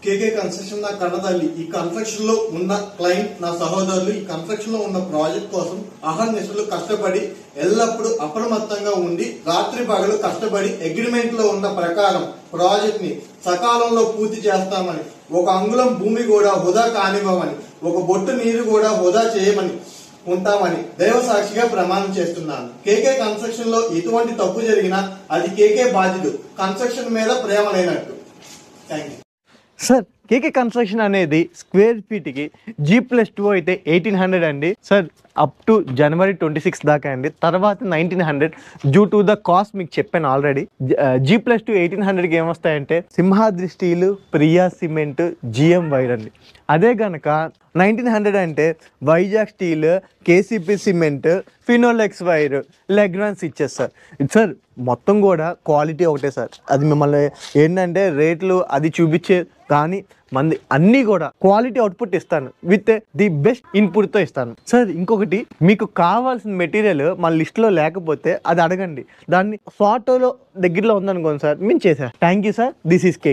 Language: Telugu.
కేకే కన్స్ట్రక్షన్ నా కన్నతల్లి. ఈ కన్స్ట్రక్షన్ లో ఉన్న క్లయింట్ నా సహోదరులు. ఈ కన్స్ట్రక్షన్ లో ఉన్న ప్రాజెక్ట్ కోసం అహర్నిశలు కష్టపడి ఎల్లప్పుడూ అప్రమత్తంగా ఉండి రాత్రి పగలు కష్టపడి అగ్రిమెంట్ లో ఉన్న ప్రకారం ప్రాజెక్ట్ ని సకాలంలో పూర్తి చేస్తామని, ఒక అంగుళం భూమి కూడా వృధా కానివ్వమని, ఒక బొట్టు నీరు కూడా వృధా చేయమని ఉంటామని దైవ సాక్షిగా ప్రమాణం చేస్తున్నాను. కేకే కన్స్ట్రక్షన్ లో ఎటువంటి తప్పు జరిగినా అది కేకే బాధ్యుడు. కన్స్ట్రక్షన్ మీద ప్రేమ లేనట్టు. Thank you sir. KK construction అనేది స్క్వేర్ ఫీట్ కి G+2 అయితే 1800 అండి సార్. అప్ టు January 26 దాకా అండి. తర్వాత 1900 డ్యూ టు ద కాస్ట్ మీకు చెప్పాను ఆల్రెడీ. G+2 1800కి ఏమొస్తాయంటే Simhadri steel, Priya cement, GM wire అండి. అదే గనక 1900 అంటే Vizag steel, KCP cement, Finolex wire, Legrand ఇచ్చేస్తారు సార్. మొత్తం కూడా క్వాలిటీ ఒకటే సార్. అది మిమ్మల్ని ఏంటంటే రేట్లు అది చూపించే కానీ మంది అన్నీ కూడా క్వాలిటీ అవుట్పుట్ ఇస్తాను విత్ ది బెస్ట్ ఇన్పుట్తో ఇస్తాను సార్. ఇంకొకటి, మీకు కావాల్సిన మెటీరియల్ మన లిస్ట్లో లేకపోతే అది అడగండి. దాన్ని ఫోటోలో దగ్గరలో ఉందనుకోండి సార్, మేము చేసాం. Thank you sir. This is cake.